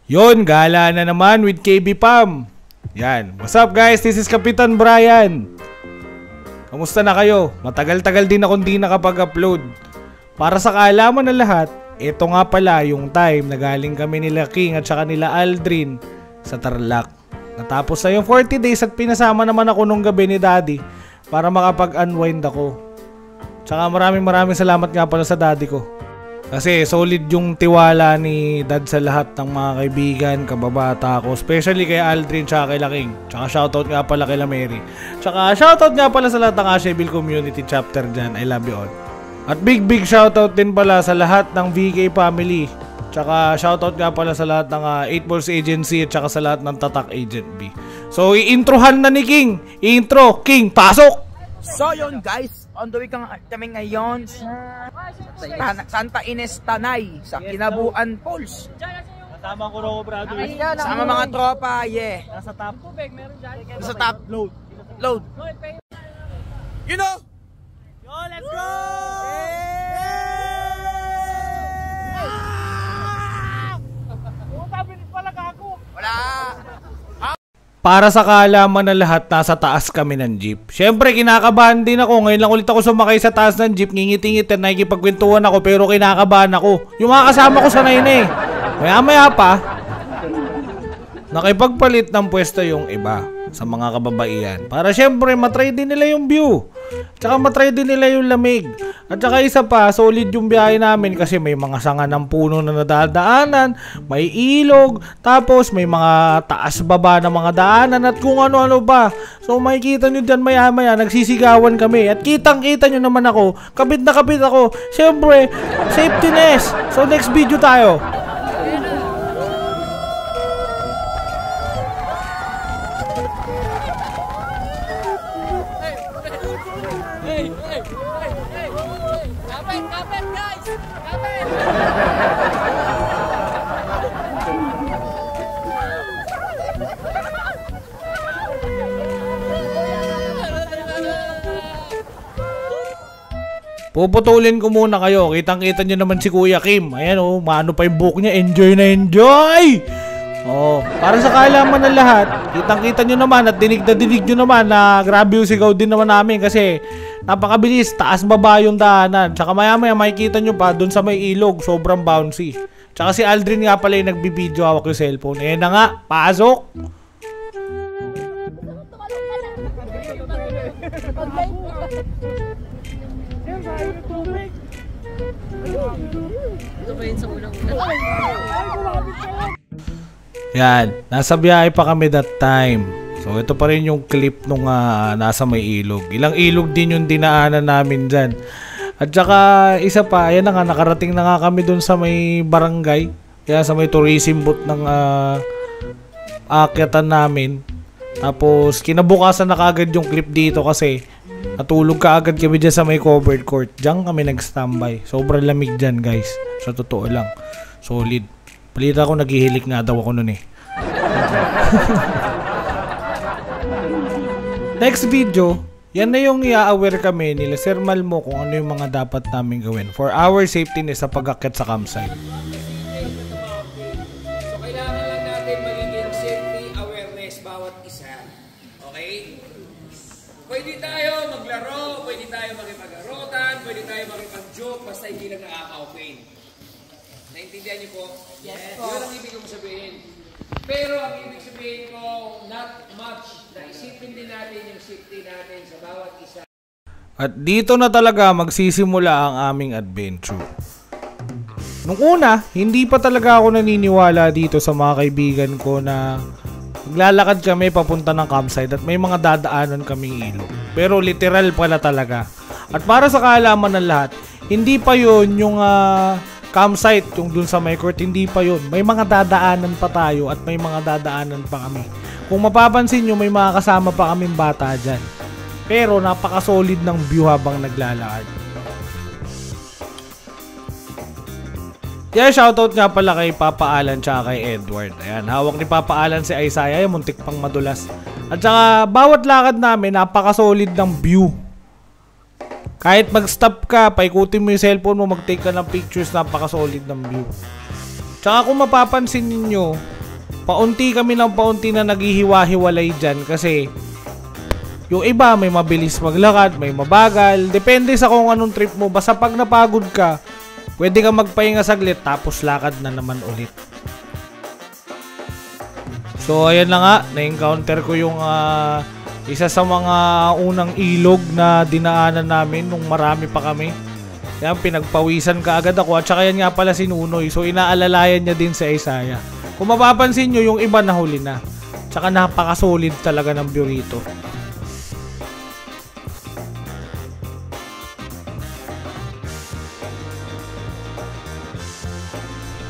Yon, gala na naman with KB Pam. Yan. What's up guys? This is Kapitan Brian. Kamusta na kayo? Matagal-tagal din akong di nakapag-upload. Para sa kaalaman ng lahat, ito nga pala yung time na galing kami nila King at saka nila Aldrin sa Tarlac. Natapos na yung 40 days at pinasama naman ako nung gabi ni Daddy para makapag-unwind ako. Tsaka maraming salamat nga pala sa Daddy ko. Kasi solid yung tiwala ni Dad sa lahat ng mga kaibigan, kababata ko. Especially kay Aldrin tsaka kay King. Tsaka shoutout nga pala kay Mary. Tsaka shoutout nga pala sa lahat ng Asheville Community Chapter dyan. I love you all. At big shoutout din pala sa lahat ng VK family. Tsaka shoutout nga pala sa lahat ng 8 Balls Agency at tsaka sa lahat ng Tatak Agent B. So i-introhan na ni King. I-intro. King, pasok! So yun guys, on the way kami ngayon sa Santa Ines Tanay sa Kinabuan Falls. Kasama ko Roko Brado. Sama mga tropa, yeah. Nasa top. Nasa top. Load. You know? Yo, let's go! Wala. Para sa kaalaman na lahat, nasa taas kami ng jeep. Siyempre, kinakabahan din ako. Ngayon lang ulit ako sumakay sa taas ng jeep. Ngingiti-ngiti at nakikipagkwentuhan ako pero kinakabahan ako. Yung mga kasama ko sanay na eh. Maya-maya pa, nakipagpalit ng pwesto yung iba sa mga kababaihan. Para siyempre, matry din nila yung view. Tsaka matry din nila yung lamig. At saka isa pa, solid yung biyahe namin kasi may mga sanga ng puno na nadadaanan, may ilog, tapos may mga taas-baba na mga daanan at kung ano-ano ba. So makikita nyo dyan maya-maya, nagsisigawan kami. At kitang-kita nyo naman ako, kabit na kabit ako. Siyempre, safetyness. So next video tayo. Kapit guys! Kapit! Puputulin ko muna kayo. Kitang-kita nyo naman si Kuya Kim. Ayan oh, maano pa yung buhok niya. Enjoy na enjoy! Oh, para sa kaalaman ng lahat, kitang-kita nyo naman at dinig nyo naman na grabe yung sigaw din naman namin kasi napakabilis, taas-baba yung daanan. Tsaka maya-maya makikita nyo pa dun sa may ilog, sobrang bouncy. Tsaka si Aldrin nga pala yung nagbibideo, hawak yung cellphone. Ayan na nga, pasok! Ito ba yun sa unang-una? Yan, nasa biyahe pa kami that time. So ito pa rin yung clip nung nasa may ilog. Ilang ilog din yung dinaanan namin dyan. At saka isa pa, ayan na nga, nakarating na nga kami dun sa may barangay. Kaya sa may tourism booth ng aakyatan namin. Tapos kinabukasan na kaagad yung clip dito kasi natulog kaagad kami dyan sa may covered court. Diyan kami nag-standby. Sobrang lamig dyan guys. Sa totoo lang. Solid. Palita ko naghihilik nga daw ako nun eh. Next video, yan na yung i-aware kami nila Sir Malmo kung ano yung mga dapat namin gawin for our safety sa pag-akyat sa campsite. So kailangan lang natin magiging safety awareness bawat isa. Okay? Pwede tayo maglaro, pwede tayo makipag-arotan, pwede tayo makipag-joke, basta hindi lang nakaka-offend. Naintindihan niyo po? Yes po. Yun ang ibig kong sabihin. Pero ang ibig sabihin ko, not much. Naisipin din natin yung safety natin sa bawat isa. At dito na talaga magsisimula ang aming adventure. Nung una, hindi pa talaga ako naniniwala dito sa mga kaibigan ko na maglalakad kami papunta ng campsite at may mga dadaanan kaming ilog. Pero literal pala talaga. At para sa kaalaman ng lahat, hindi pa yun yung campsite, yung dun sa may court, hindi pa yun. May mga dadaanan pa tayo at may mga dadaanan pa kami. Kung mapapansin nyo, may mga kasama pa kaming bata dyan. Pero napaka-solid ng view habang naglalakad. Yeah, shoutout nga pala kay Papa Alan tsaka kay Edward. Ayan, hawak ni Papa Alan si Isaiah, yung muntik pang madulas. At saka bawat lakad namin, napaka-solid ng view. Kahit mag-stop ka, paikutin mo yung cellphone mo, mag-take ka ng pictures, napaka-solid ng view. Tsaka kung mapapansin niyo, paunti kami ng paunti na naghihiwa-hiwalay dyan kasi yung iba may mabilis maglakad, may mabagal. Depende sa kung anong trip mo. Basta pag napagod ka, pwede ka magpahinga saglit tapos lakad na naman ulit. So ayan na nga, na-encounter ko yung isa sa mga unang ilog na dinaanan namin nung marami pa kami. Yan, pinagpawisan ka agad ako at saka yan nga pala si Nunoy. So inaalalayan niya din sa Isaiah. Kung mapapansin nyo, yung iba nahuli na. Tsaka napaka-solid talaga ng burrito.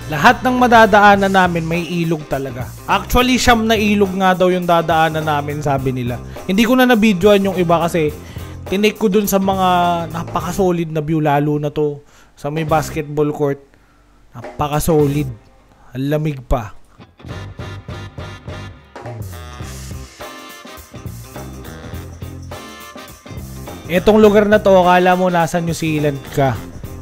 Lahat ng madadaanan namin may ilog talaga. Actually, 9 na ilog nga daw yung dadaanan namin, sabi nila. Hindi ko na na-videoan yung iba kasi tinake ko dun sa mga napaka-solid na view, lalo na to sa may basketball court. Napaka-solid. Ang lamig pa. Etong lugar na to, akala mo nasa New Zealand ka.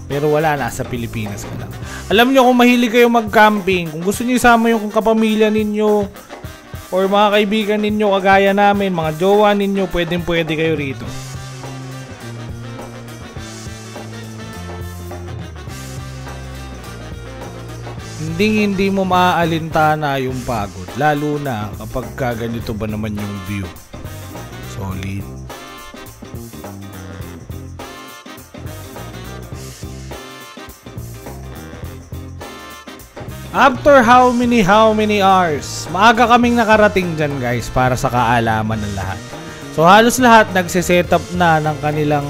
Pero wala, nasa Pilipinas ka lang. Alam nyo, kung mahilig kayo mag-camping, kung gusto nyo isama yung kapamilya ninyo or mga kaibigan ninyo kagaya namin, mga jowa ninyo, pwede kayo rito. Hindi mo maaalintana yung pagod, lalo na kapag ganito ba naman yung view. Solid. After how many hours, maaga kaming nakarating dyan guys para sa kaalaman ng lahat. So halos lahat nagsiset up na ng kanilang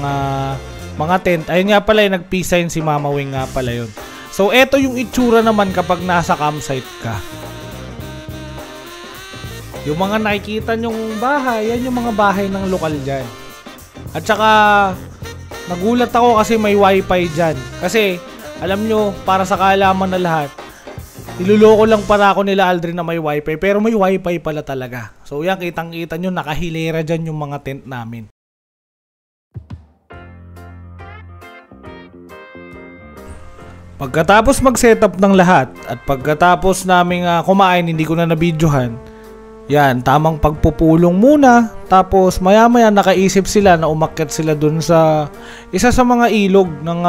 mga tent. Ayun nga pala, nag-peace sign si Mama Wing nga pala yun. So eto yung itsura naman kapag nasa campsite ka. Yung mga nakikita nyong bahay, yan yung mga bahay ng lokal dyan. At saka nagulat ako kasi may wifi dyan. Kasi alam nyo, para sa kaalaman na lahat, niluloko lang para ako nila Aldrin na may wifi, pero may wifi pala talaga. So yan, kitang-kita nyo, nakahilera dyan yung mga tent namin. Pagkatapos mag-setup ng lahat at pagkatapos naming kumain, hindi ko na nabidyohan. Yan, tamang pagpupulong muna. Tapos maya-maya nakaisip sila na umakyat sila dun sa isa sa mga ilog ng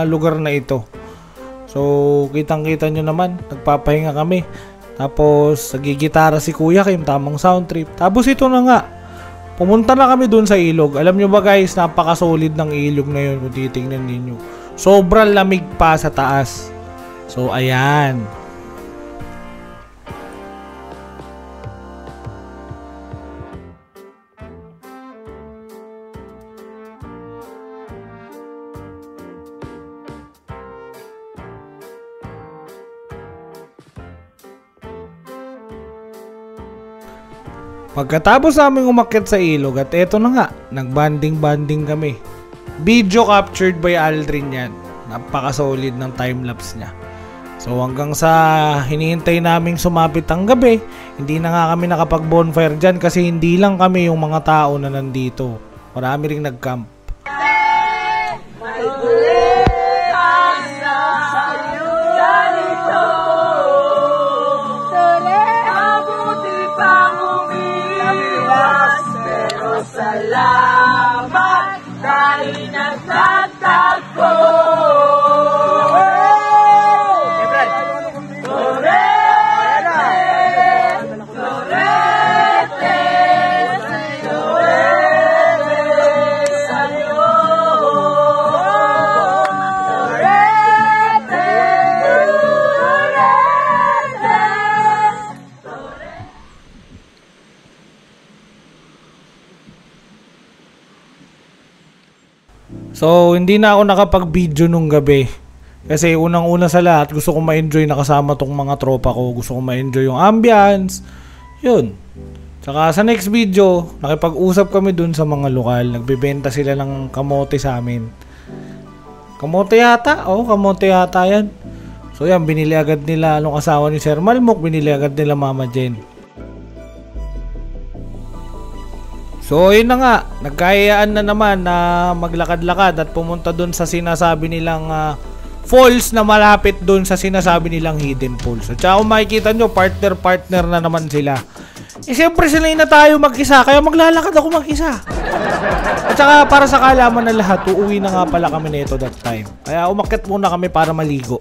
lugar na ito. So, kitang-kita nyo naman, nagpapahinga kami. Tapos, nagigitara si Kuya Kim, tamang sound trip. Tapos ito na nga, pumunta na kami dun sa ilog. Alam nyo ba guys, napaka-solid ng ilog na yun kung titingnan ninyo. Sobrang lamig pa sa taas. So, ayan. Pagkatapos namin umakyat sa ilog at eto na nga, nagbanding-banding kami. Video captured by Aldrin yan. Napaka-solid ng time-lapse niya. So hanggang sa hinihintay naming sumapit ang gabi, hindi na nga kami nakapag-bonfire dyan kasi hindi lang kami yung mga tao na nandito. Marami ring nag-camp. Salamat dahil nagtatagpo. So, hindi na ako nakapag-video nung gabi. Kasi unang-una sa lahat, gusto ko ma-enjoy na kasama tong mga tropa ko. Gusto ko ma-enjoy yung ambience. Yun. Tsaka sa next video, nakipag-usap kami dun sa mga lokal. Nagbebenta sila ng kamote sa amin. Kamote yata? Oo, kamote yata yan. So yan, binili agad nila nung asawa ni Sir Malmok. Binili agad nila Mama Jen. So yun na nga, nagkayaan na naman na maglakad-lakad at pumunta dun sa sinasabi nilang falls na malapit dun sa sinasabi nilang hidden falls. At saka kung makikita nyo, partner na naman sila. Eh siyempre sanay na tayo mag-isa, kaya maglalakad ako mag-isa. At saka para sa kaalaman na lahat, uuwi na nga pala kami nito that time. Kaya umakyat muna kami para maligo.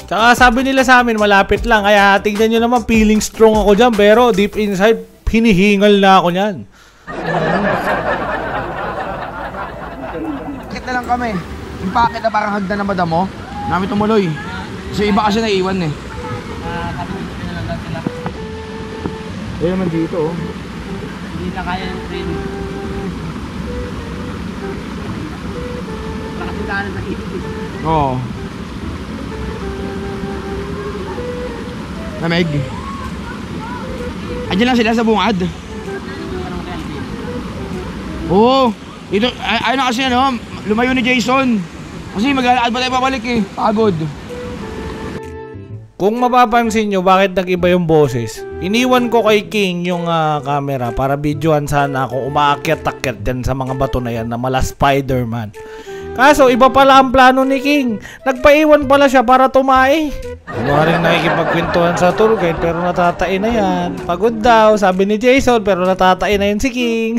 Tsaka sabi nila sa amin, malapit lang. Kaya tignan nyo naman, feeling strong ako dyan. Pero deep inside, hinihingal na ako nyan. Bakit na lang kami? Yung packet na parang hagdan na madamo, namin tumuloy. Kasi iba kasi naiwan eh. Ayun naman dito oh. Hindi na kaya yung train. Nakasilanan sa itik. Oo. Lamig. Andiyan lang sila sa bungad. Oo. Ito, ayun na kasi ano, lumayo ni Jason. Kasi maglalakad pa tayo pabalik eh. Pagod. Kung mapapansin nyo, bakit nag-iba yung boses? Iniwan ko kay King yung camera para videohan sana akong umaakyat-akyat dyan sa mga bato na yan na mala Spider-Man. Kaso, iba pala ang plano ni King. Nagpaiwan pala siya para tumae. Maring nakikipagkwentuhan sa tour guide pero natatain na yan. Pagod daw, sabi ni Jason, pero natatain na yan si King.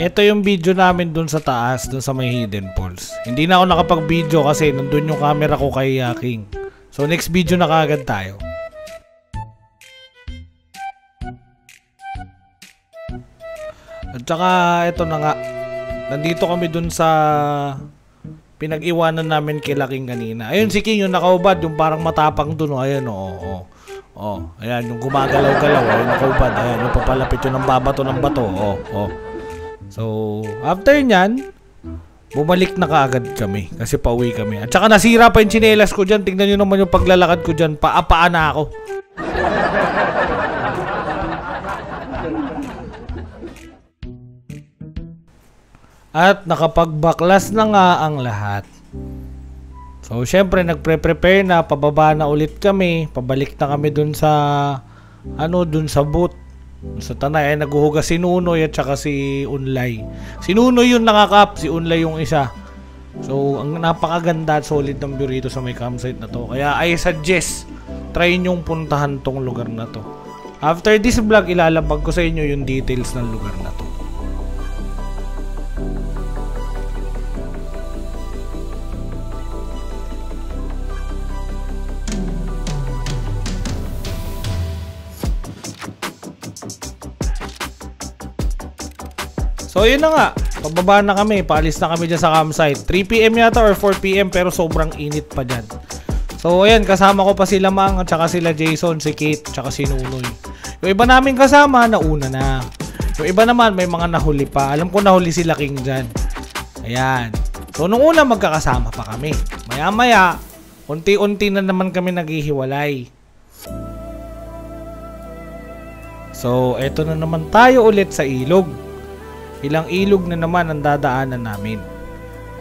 Ito yung video namin dun sa taas, dun sa may hidden falls. Hindi na ako nakapag-video kasi nandun yung camera ko kay King. So next video na kaagad tayo. At saka ito na nga. Nandito kami dun sa pinag-iwanan namin kay King kanina. Ayun si King yung nakaubad, yung parang matapang dun. Ayun oo. Oh, ayan yung gumagalaw-galaw, ayun nakaubad. Ayan yung papalapit yung ng babato ng bato. So, after nyan, bumalik na kaagad kami kasi pauwi kami. At saka nasira pa yung tsinelas ko dyan. Tingnan nyo naman yung paglalakad ko dyan. Paapaan na ako. At nakapagbaklas na nga ang lahat. So, syempre, nagpre-prepare na. Pababa na ulit kami. Pabalik na kami dun sa dun sa boot. Sa Tanay, naghuhugas si Nunoy at saka si Unlay. Si Nunoy yung nakakap, si Unlay yung isa. So, ang napakaganda at solid ng view rito sa may campsite na to. Kaya I suggest, try nyong puntahan tong lugar na to. After this vlog, ilalabag ko sa inyo yung details ng lugar na to. So yun na nga, pababa na kami, paalis na kami dyan sa campsite. 3 PM yata or 4 PM pero sobrang init pa dyan. So ayan, kasama ko pa sila Mang at saka sila Jason, si Kate, at saka si Nunoy. Yung iba namin kasama, nauna na. Yung iba naman, may mga nahuli pa. Alam ko nahuli sila King dyan. Ayan. So nung una magkakasama pa kami. Maya-maya, unti-unti na naman kami naghihiwalay. So eto na naman tayo ulit sa ilog. Ilang ilog na naman ang dadaanan namin.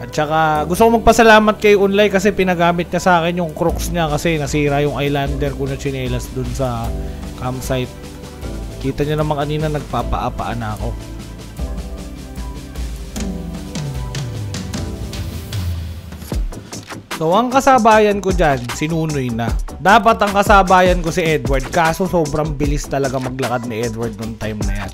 At saka gusto ko magpasalamat kay Unlay kasi pinagamit niya sa akin yung crooks niya kasi nasira yung eyelander ko na tsinelas dun sa campsite. Kita niyo naman kanina nagpapaapaan na ako. So ang kasabayan ko dyan, si Nunoy na. Dapat ang kasabayan ko si Edward kaso sobrang bilis talaga maglakad ni Edward nung time na yan.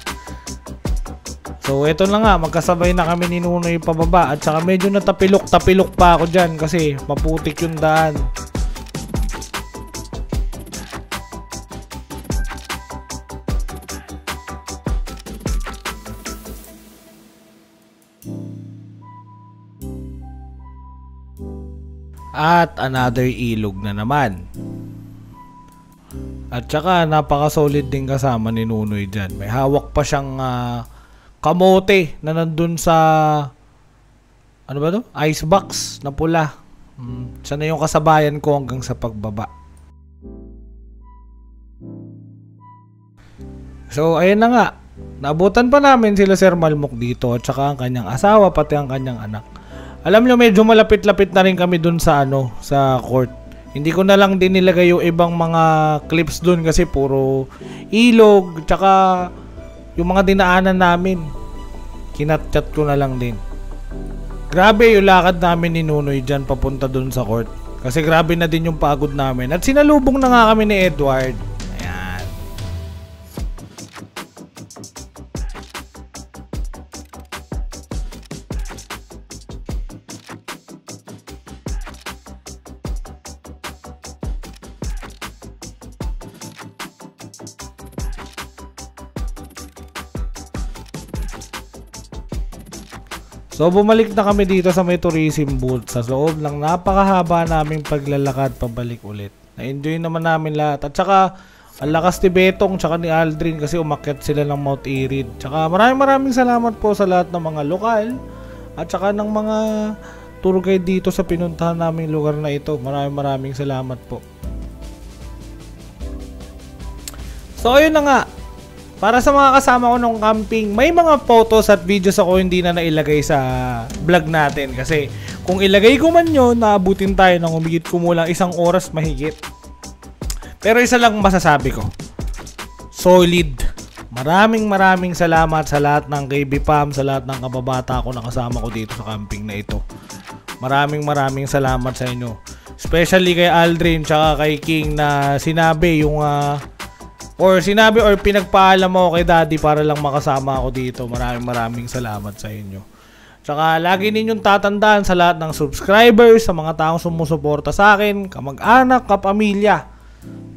So, eto na nga, magkasabay na kami ni Nunoy pababa at saka medyo natapilok-tapilok pa ako dyan kasi maputik yung daan. At another ilog na naman. At saka napaka-solid din kasama ni Nunoy dyan. May hawak pa siyang kamote na nandun sa ano ba to? Icebox na pula. Siya na yung kasabayan ko hanggang sa pagbaba. So ayun na nga. Naabutan pa namin sila Sir Malmok dito at saka ang kanyang asawa pati ang kanyang anak. Alam nyo medyo malapit-lapit na rin kami dun sa sa court. Hindi ko na lang din nilagay yung ibang mga clips dun kasi puro ilog, tsaka yung mga dinaanan namin. Kinat-chat ko na lang din. Grabe yung lakad namin ni Nunoy dyan papunta dun sa court. Kasi grabe na din yung pagod namin. At sinalubong na nga kami ni Edward. Ayan. So bumalik na kami dito sa may tourism booth sa loob ng napakahaba naming paglalakad pabalik ulit. Na-enjoy naman namin lahat. At saka ang lakas ni Betong tsaka ni Aldrin kasi umakyat sila ng Mount Irid. Tsaka maraming salamat po sa lahat ng mga lokal at saka ng mga tour guide dito sa pinuntahan naming lugar na ito. Maraming salamat po. So ayun na nga. Para sa mga kasama ko nung camping, may mga photos at videos ako hindi na nailagay sa vlog natin. Kasi kung ilagay ko man yun, naabutin tayo ng humigit kumulang 1 oras mahigit. Pero isa lang masasabi ko. Solid. Maraming salamat sa lahat ng KB Pam, sa lahat ng kababata ko na kasama ko dito sa camping na ito. Maraming salamat sa inyo. Especially kay Aldrin tsaka kay King na sinabi yung or pinagpaalam mo kay Daddy para lang makasama ako dito. Maraming salamat sa inyo. Tsaka lagi ninyong tatandaan sa lahat ng subscribers, sa mga taong sumusuporta sa akin, kamag-anak, kapamilya.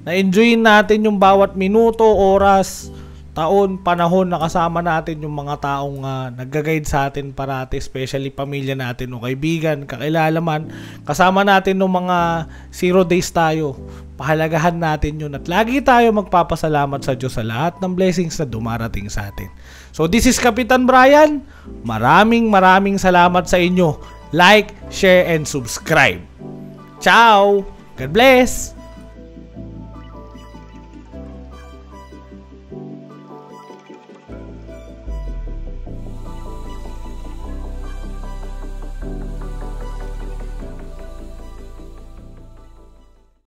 Na-enjoyin natin yung bawat minuto, oras, taon, panahon na kasama natin yung mga taong nag-guide sa atin parati, especially pamilya natin o kaibigan, kakilala man. Kasama natin nung mga 0 days tayo. Pahalagahan natin yun at lagi tayo magpapasalamat sa Diyos sa lahat ng blessings na dumarating sa atin. So this is Kapitan Brian. Maraming salamat sa inyo. Like, share, and subscribe. Ciao! God bless!